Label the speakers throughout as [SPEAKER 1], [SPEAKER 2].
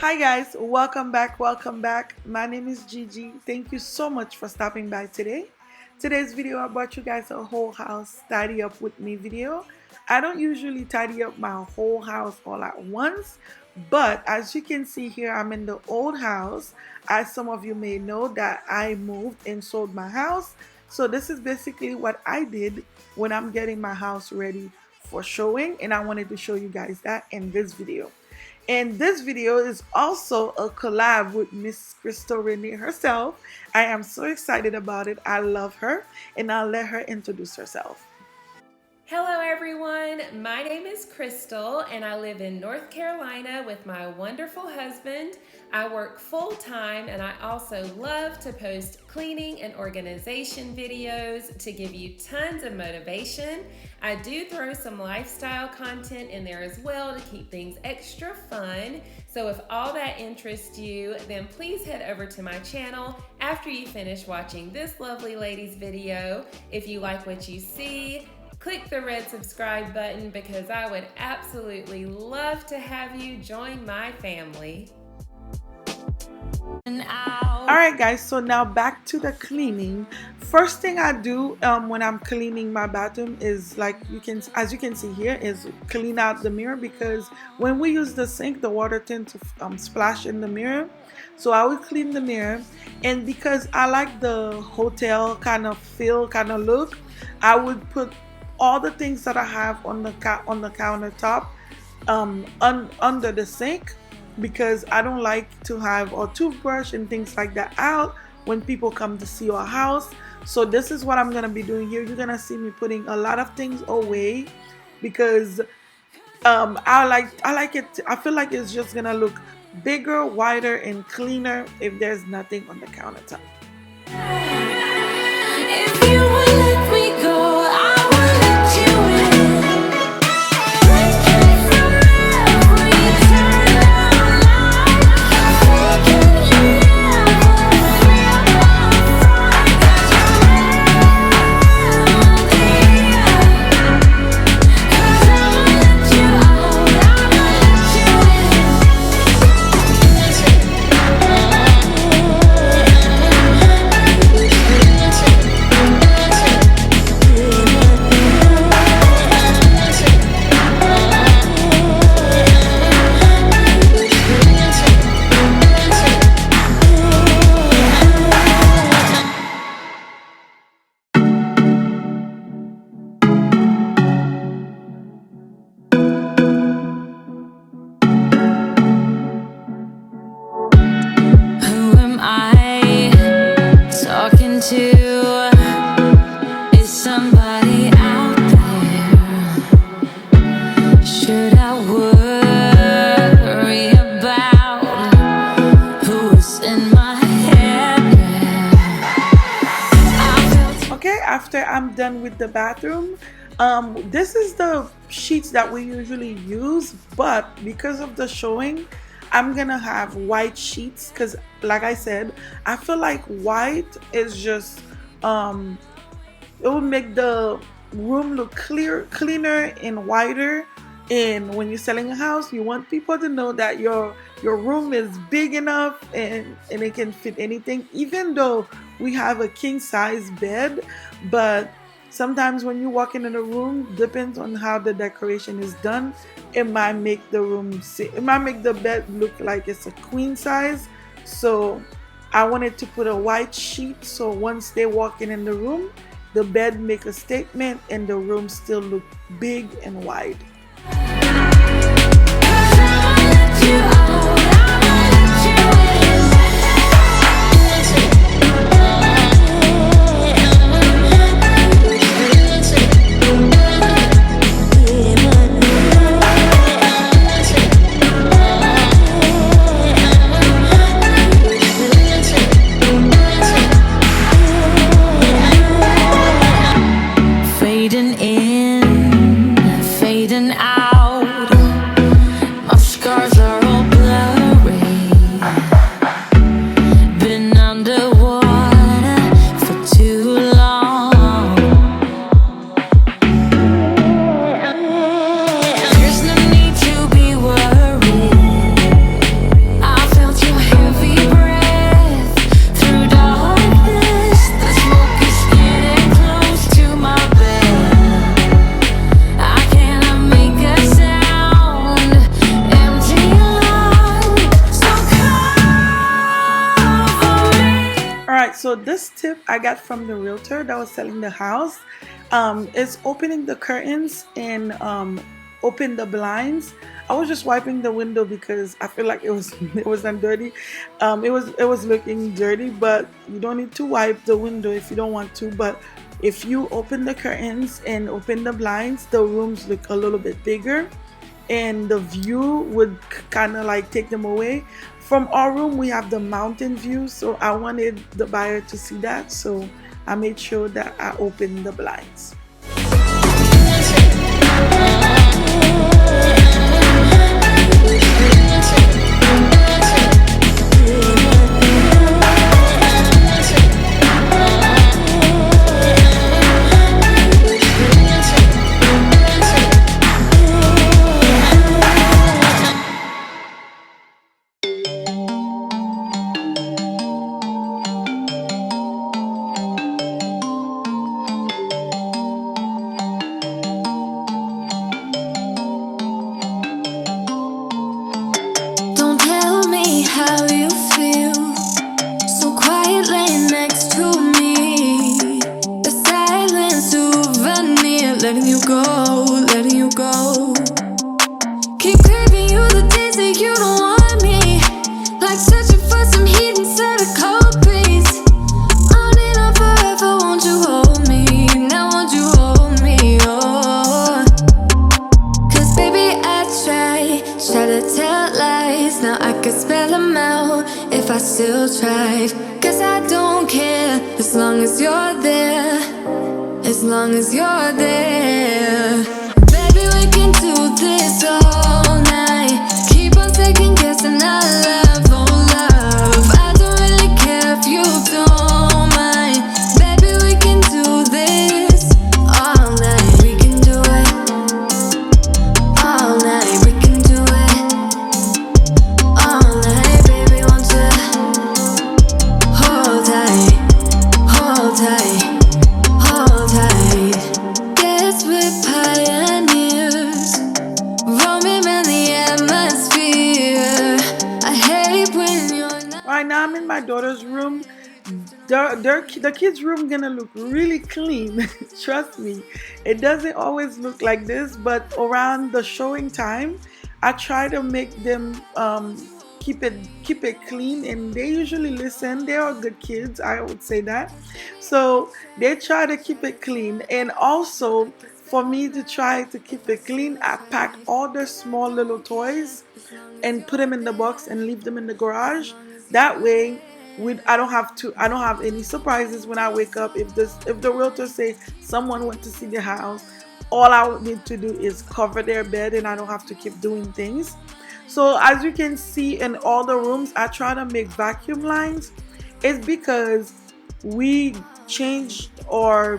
[SPEAKER 1] Hi guys, welcome back, welcome back. My name is Gigi. Thank you so much for stopping by today. Today's video I brought you guys a whole house tidy up with me video. I don't usually tidy up my whole house all at once, but as you can see here, I'm in the old house. As some of you may know that I moved and sold my house. So this is basically what I did when I'm getting my house ready for showing, and I wanted to show you guys that in this video. And this video is also a collab with Miss Crystal Renee herself. I am so excited about it. I love her, and I'll let her introduce herself.
[SPEAKER 2] Hello everyone, my name is Crystal and I live in North Carolina with my wonderful husband. I work full-time and I also love to post cleaning and organization videos to give you tons of motivation. I do throw some lifestyle content in there as well to keep things extra fun. So if all that interests you, then please head over to my channel after you finish watching this lovely lady's video. If you like what you see, click the red subscribe button because I would absolutely love to have you join my family.
[SPEAKER 1] Alright guys, so now back to the cleaning. First thing I do when I'm cleaning my bathroom is, like as you can see here, is clean out the mirror, because when we use the sink, the water tends to splash in the mirror. So I would clean the mirror, and because I like the hotel kind of feel, kind of look, I would put all the things that I have on the countertop under the sink, because I don't like to have a toothbrush and things like that out when people come to see our house. So this is what I'm gonna be doing here. You're gonna see me putting a lot of things away because I like it. I feel like it's just gonna look bigger, wider, and cleaner if there's nothing on the countertop.
[SPEAKER 3] If you would let me go, I would let you in. Taking from every turn of life, taking you never feel my fight. Cause I'ma let you out, I'ma let you Who am I talking to? Is somebody out there? Should I worry about who's in my head?
[SPEAKER 1] Okay, after I'm done with the bathroom, this is the sheets that we usually use, but because of the showing, I'm gonna have white sheets because, like I said, I feel like white is just it will make the room look cleaner and wider. And when you're selling a house, you want people to know that your room is big enough and it can fit anything, even though we have a king size bed. But sometimes when you walk in a room, depends on how the decoration is done, it might make the bed look like it's a queen size. So I wanted to put a white sheet, so once they walk in the room, the bed make a statement and the room still look big and wide.
[SPEAKER 3] Fading in, fading
[SPEAKER 1] So this tip I got from the realtor that was selling the house. Is opening the curtains and open the blinds. I was just wiping the window because I feel like it was it wasn't dirty. It was looking dirty, but you don't need to wipe the window if you don't want to. But if you open the curtains and open the blinds, the rooms look a little bit bigger, and the view would kind of like take them away. From our room, we have the mountain view, so I wanted the buyer to see that, so I made sure that I opened the blinds.
[SPEAKER 3] Don't tell me how you feel. So quiet laying next to me. The silence souvenir. Letting you go, letting you go. Keep craving you the days that you don't want me. Like searching for some heat inside a cold breeze. On and on forever, won't you hold me? Now won't you hold me? Oh. Cause baby I try to tell lies. Now I could spell them out if I still tried. Cause I don't care as long as you're there. As long as you're there. Baby we can do this all night. Keep on second guessing our love, oh love. I don't really care if you don't mind. Baby we can do this all night. We can do it all night. We can do it all night. Baby won't you hold tight, hold tight, hold tight. Guess we're pioneers, roaming in the atmosphere. I hate when you're not.
[SPEAKER 1] Right now, I'm in my daughter's room. The kids' room gonna look really clean. Trust me, it doesn't always look like this, but around the showing time, I try to make them keep it clean, and they usually listen. They are good kids, I would say that. So they try to keep it clean, and also for me to try to keep it clean, I pack all the small little toys and put them in the box and leave them in the garage. That way, I don't have any surprises when I wake up. If the realtor say someone went to see the house, all I would need to do is cover their bed, and I don't have to keep doing things. So as you can see in all the rooms, I try to make vacuum lines. It's because we changed our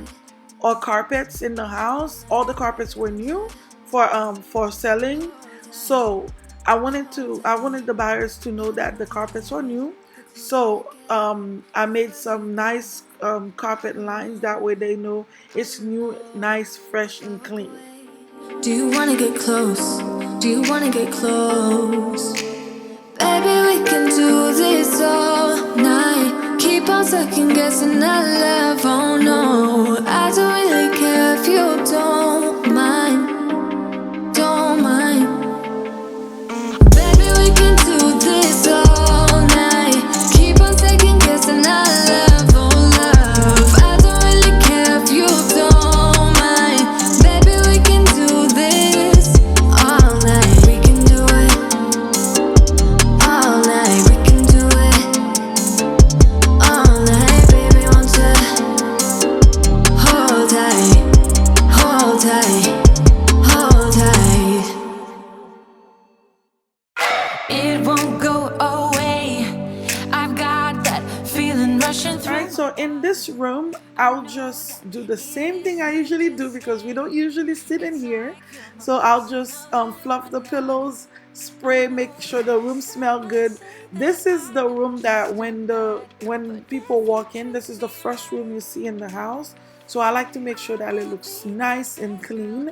[SPEAKER 1] carpets in the house. All the carpets were new for selling. So I wanted the buyers to know that the carpets were new. So I made some nice carpet lines. That way they know it's new, nice, fresh, and clean.
[SPEAKER 3] Do you wanna get close? Do you wanna get close? Baby, we can do this all night. Keep on second guessing our love, oh no. I don't really care if you don't mind. Don't mind. Baby, we can do this all night. Keep on second guessing our love, oh love. I don't really care if you don't mind. Baby, we can do this all night. We can do it all night. We can do it all night. Baby, won't you hold tight, hold tight, hold tight. It won't go away. I've got that feeling rushing through.
[SPEAKER 1] Alright, so in this room, I'll just do the same thing I usually do because we don't usually sit in here. So I'll just fluff the pillows, spray, make sure the room smell good. This is the room that when people walk in, this is the first room you see in the house. So I like to make sure that it looks nice and clean.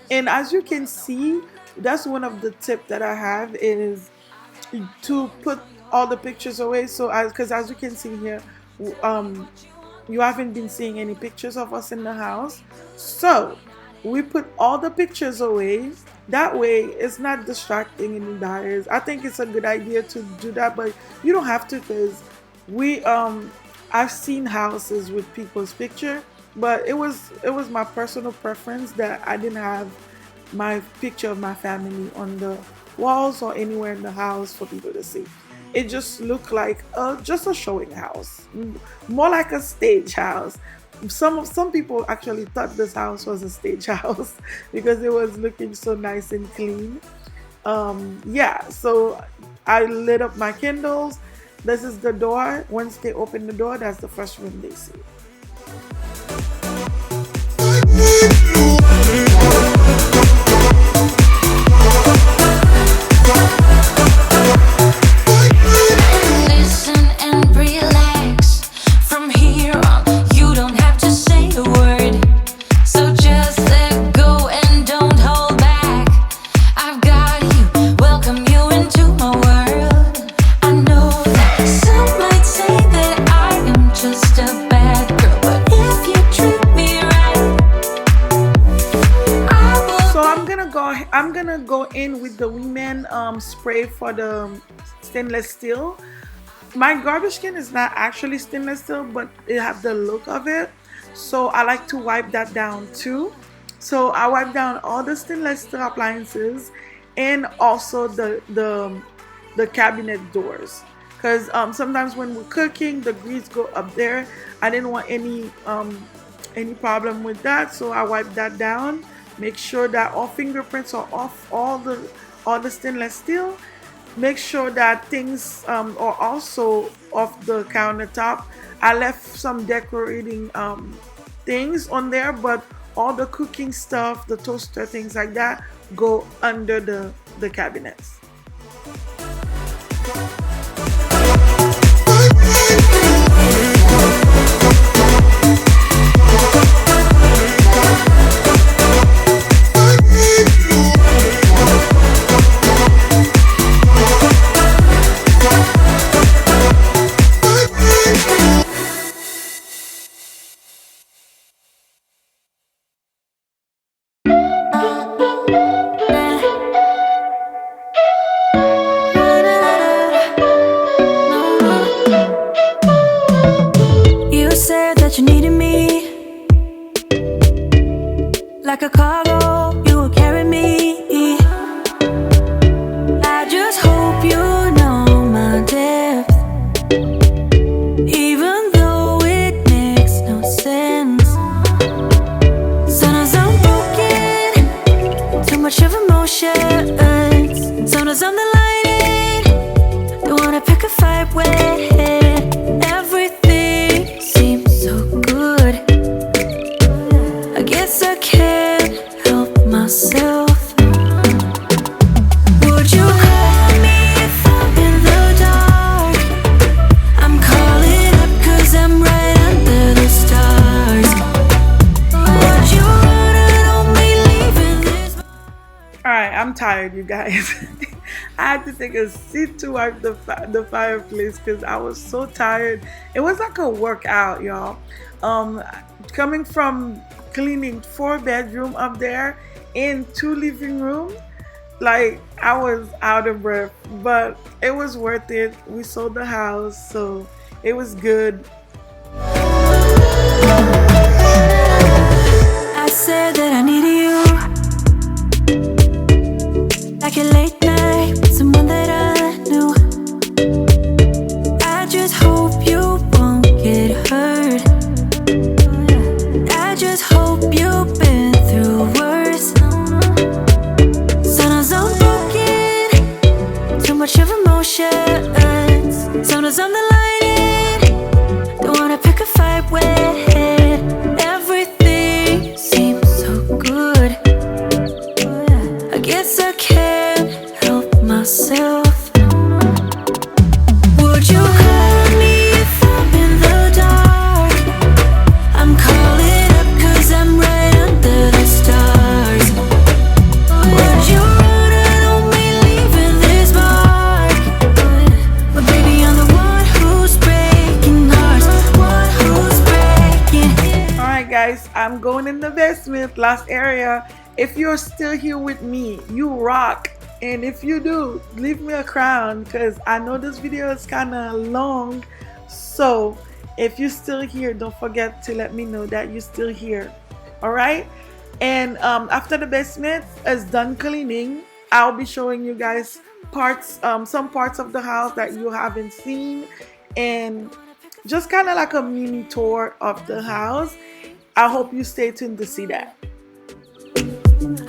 [SPEAKER 1] And as you can see, that's one of the tips that I have is to put all the pictures away. So because as you can see here, um you haven't been seeing any pictures of us in the house. So we put all the pictures away. That way it's not distracting any buyers. I think it's a good idea to do that, but you don't have to, because we I've seen houses with people's picture, but it was my personal preference that I didn't have my picture of my family on the walls or anywhere in the house for people to see. It just looked like just a showing house, more like a stage house. Some people actually thought this house was a stage house because it was looking so nice and clean. Yeah, so I lit up my candles. This is the door. Once they open the door, that's the first room they see.
[SPEAKER 3] Listen and relax. From here on, you don't have to say a word. So just let go and don't hold back. I've got you, welcome you into my world. I know that some might say that I am just a bad girl, but if you treat me right, I will.
[SPEAKER 1] So I'm gonna go in with the Weiman spray for the stainless steel. My garbage can is not actually stainless steel, but it have the look of it. So I like to wipe that down too. So I wipe down all the stainless steel appliances and also the cabinet doors. Because sometimes when we're cooking, the grease go up there. I didn't want any problem with that, so I wipe that down. Make sure that all fingerprints are off all the stainless steel. Make sure that things are also off the countertop. I left some decorating things on there, but all the cooking stuff, the toaster, things like that, go under the cabinets.
[SPEAKER 3] You said that you needed me like a cargo, you will carry me. I just hope you know my depth, even though it makes no sense. Sometimes I'm broken, too much of emotions. Sometimes I'm the lightning, don't wanna pick a fight with. Everything seems so good. I guess I can't help myself. Would you call me if I'm in the dark? I'm calling up 'cause I'm right under the stars. Would you run on me leaving this?
[SPEAKER 1] All right, I'm tired, you guys. I had to take a seat to wipe the fireplace because I was so tired. It was like a workout, y'all. Coming from cleaning 4 bedroom up there and 2 living room, like I was out of breath, but it was worth it. We sold the house, so it was good.
[SPEAKER 3] I said that I needed you, like a late night with someone that I knew. I just hope you won't get hurt. I just hope you've been through worse. Sometimes I'm broken, too much of emotions. Sometimes I'm the lightning,
[SPEAKER 1] guys, I'm going in the basement, last area. If you're still here with me, you rock. And if you do, leave me a crown because I know this video is kind of long. So if you're still here, don't forget to let me know that you're still here. All right. And after the basement is done cleaning, I'll be showing you guys parts, some parts of the house that you haven't seen, and just kind of like a mini tour of the house. I hope you stay tuned to see that.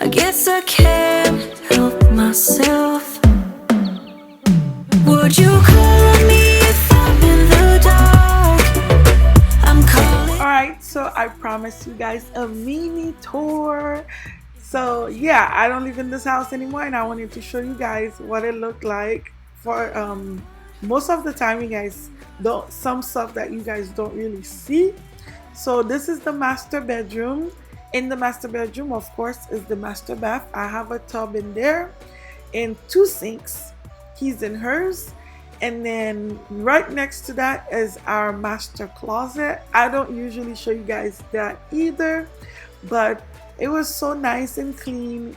[SPEAKER 3] I guess I can't help myself. Would you call me if I'm in the dark? I'm calling.
[SPEAKER 1] Alright, so I promised you guys a mini tour. So yeah, I don't live in this house anymore, and I wanted to show you guys what it looked like. For most of the time, you guys don't, some stuff that you guys don't really see. So this is the master bedroom. In the master bedroom, of course, is the master bath. I have a tub in there and 2 sinks, his and hers. And then right next to that is our master closet. I don't usually show you guys that either, but it was so nice and clean.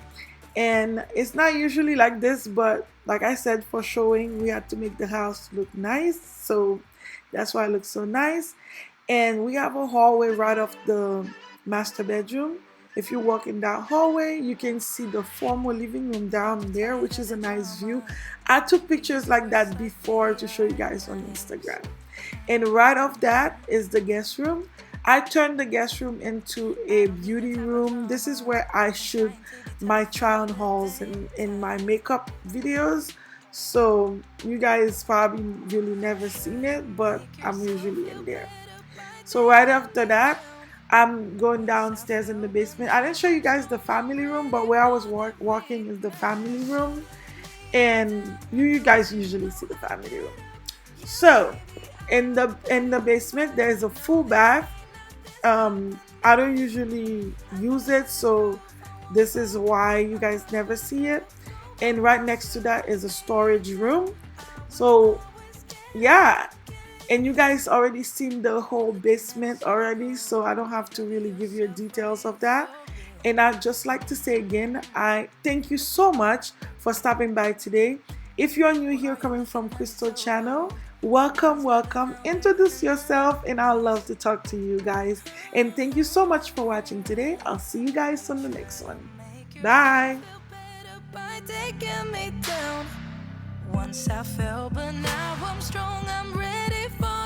[SPEAKER 1] And it's not usually like this, but like I said, for showing, we had to make the house look nice. So that's why it looks so nice. And we have a hallway right off the master bedroom. If you walk in that hallway, you can see the formal living room down there, which is a nice view. I took pictures like that before to show you guys on Instagram. And right off that is the guest room. I turned the guest room into a beauty room. This is where I shoot my try-on hauls and my makeup videos. So you guys probably really never seen it, but I'm usually in there. So right after that, I'm going downstairs in the basement. I didn't show you guys the family room, but where I was walking is the family room. And you guys usually see the family room. So in the basement, there's a full bath. I don't usually use it, so this is why you guys never see it. And right next to that is a storage room. So yeah, and you guys already seen the whole basement already, so I don't have to really give you details of that. And I'd just like to say again, I thank you so much for stopping by today. If you're new here coming from Crystal channel, welcome, welcome. Introduce yourself, and I'd love to talk to you guys. And thank you so much for watching today. I'll see you guys on the next one. Bye.
[SPEAKER 3] By taking me down. Once I fell, but now I'm strong. I'm ready for